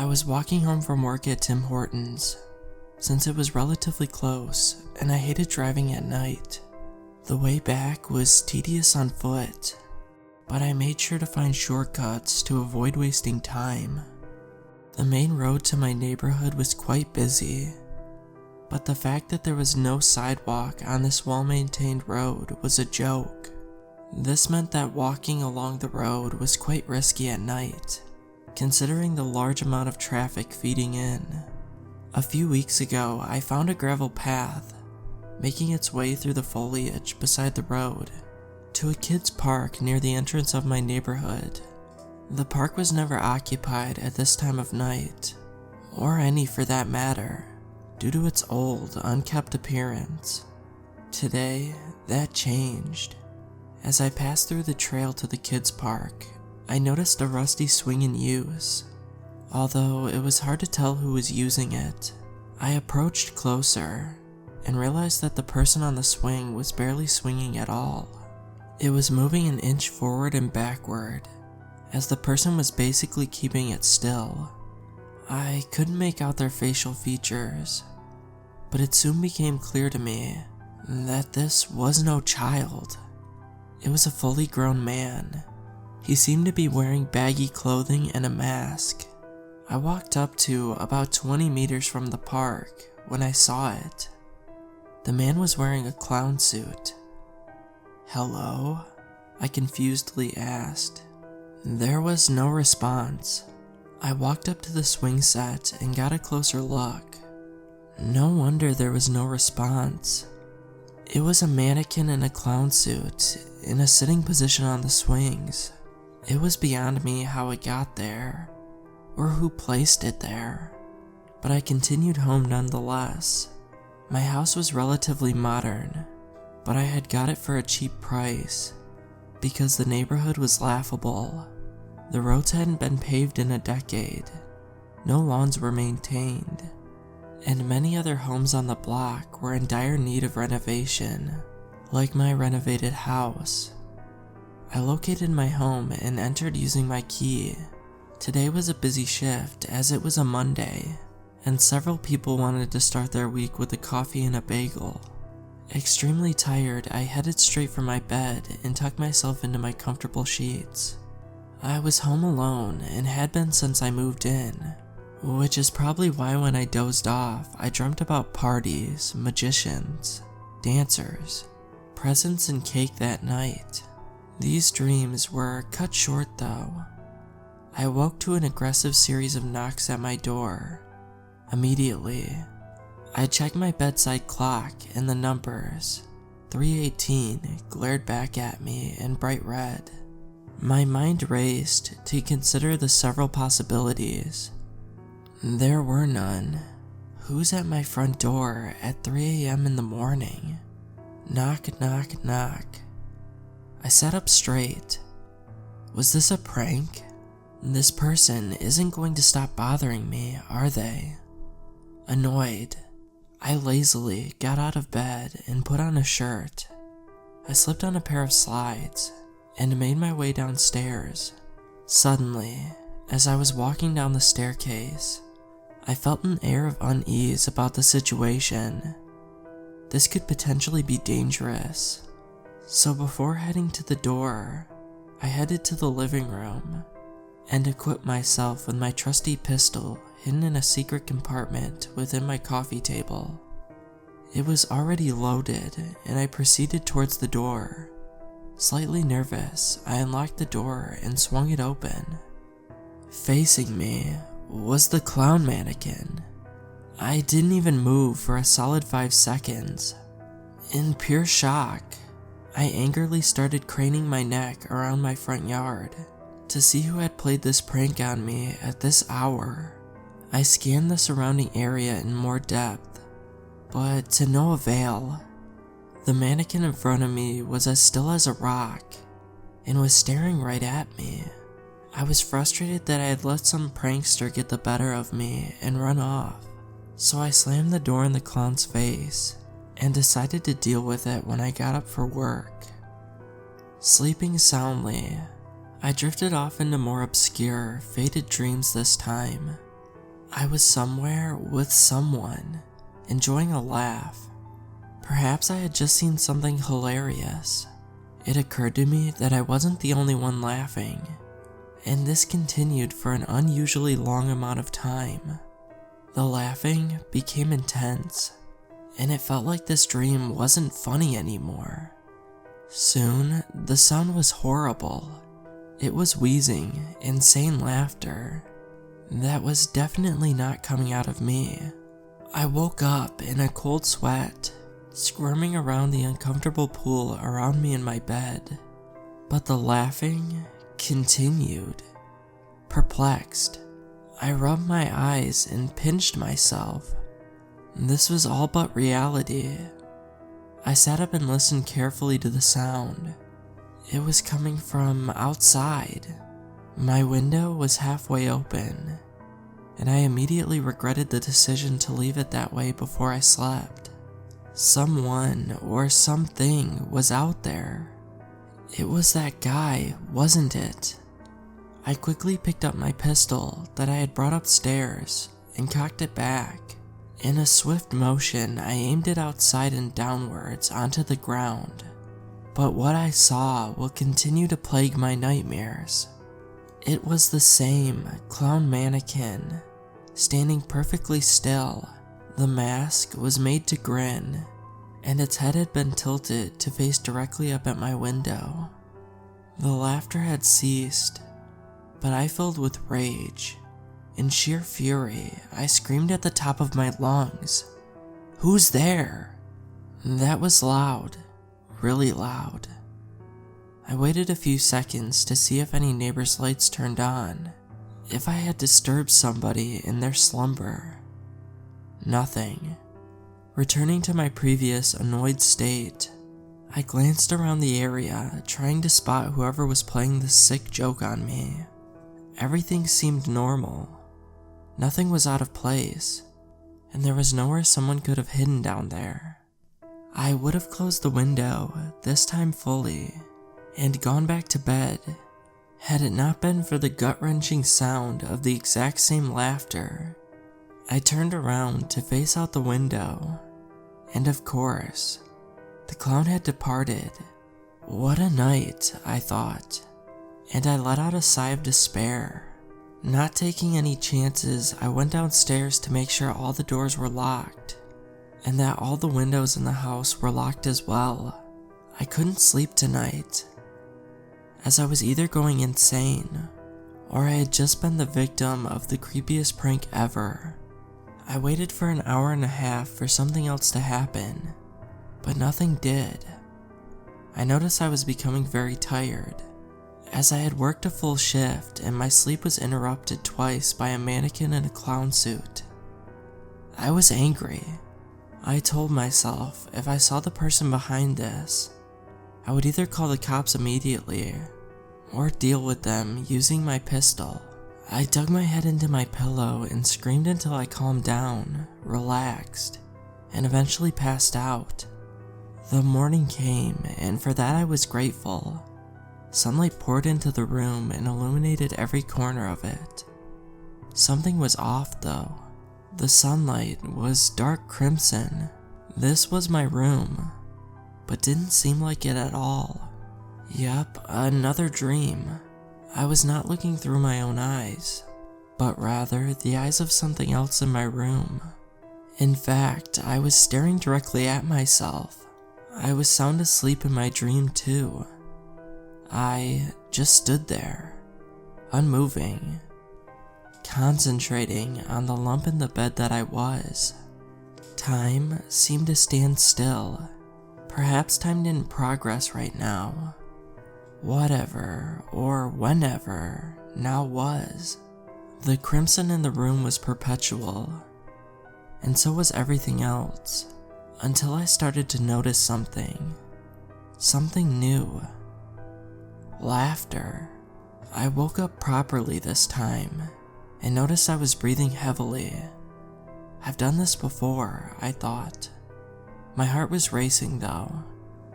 I was walking home from work at Tim Hortons, since it was relatively close and I hated driving at night. The way back was tedious on foot, but I made sure to find shortcuts to avoid wasting time. The main road to my neighborhood was quite busy, but the fact that there was no sidewalk on this well-maintained road was a joke. This meant that walking along the road was quite risky at night, considering the large amount of traffic feeding in. A few weeks ago, I found a gravel path, making its way through the foliage beside the road, to a kids' park near the entrance of my neighborhood. The park was never occupied at this time of night, or any for that matter, due to its old, unkept appearance. Today, that changed. As I passed through the trail to the kids' park, I noticed a rusty swing in use. Although it was hard to tell who was using it, I approached closer and realized that the person on the swing was barely swinging at all. It was moving an inch forward and backward, as the person was basically keeping it still. I couldn't make out their facial features, but it soon became clear to me that this was no child. It was a fully grown man. He seemed to be wearing baggy clothing and a mask. I walked up to about 20 meters from the park when I saw it. The man was wearing a clown suit. "Hello?" I confusedly asked. There was no response. I walked up to the swing set and got a closer look. No wonder there was no response. It was a mannequin in a clown suit, in a sitting position on the swings. It was beyond me how it got there, or who placed it there, but I continued home nonetheless. My house was relatively modern, but I had got it for a cheap price, because the neighborhood was laughable. The roads hadn't been paved in a decade, no lawns were maintained, and many other homes on the block were in dire need of renovation, like my renovated house. I located my home and entered using my key. Today was a busy shift as it was a Monday, and several people wanted to start their week with a coffee and a bagel. Extremely tired, I headed straight for my bed and tucked myself into my comfortable sheets. I was home alone and had been since I moved in, which is probably why when I dozed off, I dreamt about parties, magicians, dancers, presents, and cake that night. These dreams were cut short though. I awoke to an aggressive series of knocks at my door. Immediately, I checked my bedside clock and the numbers, 3:18, glared back at me in bright red. My mind raced to consider the several possibilities. There were none. Who's at my front door at 3 a.m. in the morning? Knock, knock, knock. I sat up straight. Was this a prank? This person isn't going to stop bothering me, are they? Annoyed, I lazily got out of bed and put on a shirt. I slipped on a pair of slides and made my way downstairs. Suddenly, as I was walking down the staircase, I felt an air of unease about the situation. This could potentially be dangerous. So before heading to the door, I headed to the living room and equipped myself with my trusty pistol hidden in a secret compartment within my coffee table. It was already loaded and I proceeded towards the door. Slightly nervous, I unlocked the door and swung it open. Facing me was the clown mannequin. I didn't even move for a solid 5 seconds. In pure shock, I angrily started craning my neck around my front yard to see who had played this prank on me at this hour. I scanned the surrounding area in more depth, but to no avail. The mannequin in front of me was as still as a rock and was staring right at me. I was frustrated that I had let some prankster get the better of me and run off, so I slammed the door in the clown's face and decided to deal with it when I got up for work. Sleeping soundly, I drifted off into more obscure, faded dreams this time. I was somewhere with someone, enjoying a laugh. Perhaps I had just seen something hilarious. It occurred to me that I wasn't the only one laughing, and this continued for an unusually long amount of time. The laughing became intense, and it felt like this dream wasn't funny anymore. Soon, the sound was horrible. It was wheezing, insane laughter. That was definitely not coming out of me. I woke up in a cold sweat, squirming around the uncomfortable pool around me in my bed. But the laughing continued. Perplexed, I rubbed my eyes and pinched myself. This was all but reality. I sat up and listened carefully to the sound. It was coming from outside. My window was halfway open, and I immediately regretted the decision to leave it that way before I slept. Someone or something was out there. It was that guy, wasn't it? I quickly picked up my pistol that I had brought upstairs and cocked it back. In a swift motion, I aimed it outside and downwards onto the ground. But what I saw will continue to plague my nightmares. It was the same clown mannequin, standing perfectly still. The mask was made to grin, and its head had been tilted to face directly up at my window. The laughter had ceased, but I filled with rage. In sheer fury, I screamed at the top of my lungs, "Who's there?" That was loud, really loud. I waited a few seconds to see if any neighbors' lights turned on, if I had disturbed somebody in their slumber. Nothing. Returning to my previous annoyed state, I glanced around the area, trying to spot whoever was playing this sick joke on me. Everything seemed normal. Nothing was out of place, and there was nowhere someone could have hidden down there. I would have closed the window, this time fully, and gone back to bed, had it not been for the gut-wrenching sound of the exact same laughter. I turned around to face out the window, and of course, the clown had departed. What a night, I thought, and I let out a sigh of despair. Not taking any chances, I went downstairs to make sure all the doors were locked, and that all the windows in the house were locked as well. I couldn't sleep tonight, as I was either going insane, or I had just been the victim of the creepiest prank ever. I waited for an hour and a half for something else to happen, but nothing did. I noticed I was becoming very tired, as I had worked a full shift and my sleep was interrupted twice by a mannequin in a clown suit. I was angry. I told myself if I saw the person behind this, I would either call the cops immediately or deal with them using my pistol. I dug my head into my pillow and screamed until I calmed down, relaxed, and eventually passed out. The morning came, and for that I was grateful. Sunlight poured into the room and illuminated every corner of it. Something was off though. The sunlight was dark crimson. This was my room, but didn't seem like it at all. Yup, another dream. I was not looking through my own eyes, but rather the eyes of something else in my room. In fact, I was staring directly at myself. I was sound asleep in my dream too. I just stood there, unmoving, concentrating on the lump in the bed that I was. Time seemed to stand still. Perhaps time didn't progress right now. Whatever, or whenever, now was. The crimson in the room was perpetual, and so was everything else, until I started to notice something. Something new. Laughter. I woke up properly this time, and noticed I was breathing heavily. I've done this before, I thought. My heart was racing though,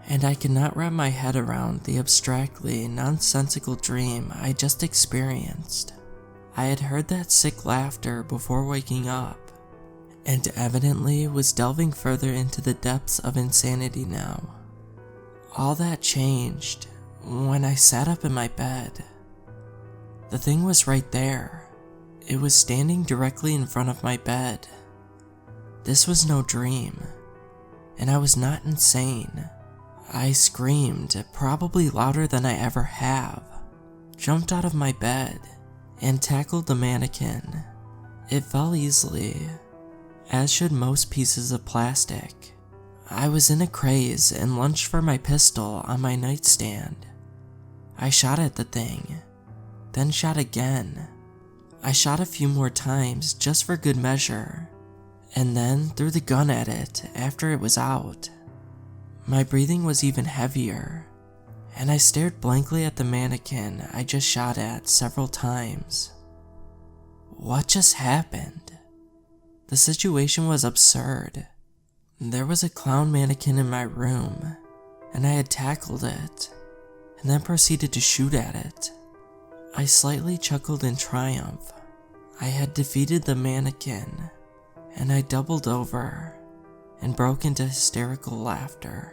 and I could not wrap my head around the abstractly nonsensical dream I just experienced. I had heard that sick laughter before waking up, and evidently was delving further into the depths of insanity now. All that changed when I sat up in my bed. The thing was right there. It was standing directly in front of my bed. This was no dream, and I was not insane. I screamed, probably louder than I ever have, jumped out of my bed, and tackled the mannequin. It fell easily, as should most pieces of plastic. I was in a craze and lunged for my pistol on my nightstand. I shot at the thing, then shot again. I shot a few more times just for good measure, and then threw the gun at it after it was out. My breathing was even heavier, and I stared blankly at the mannequin I just shot at several times. What just happened? The situation was absurd. There was a clown mannequin in my room, and I had tackled it, and then proceeded to shoot at it. I slightly chuckled in triumph. I had defeated the mannequin, and I doubled over and broke into hysterical laughter.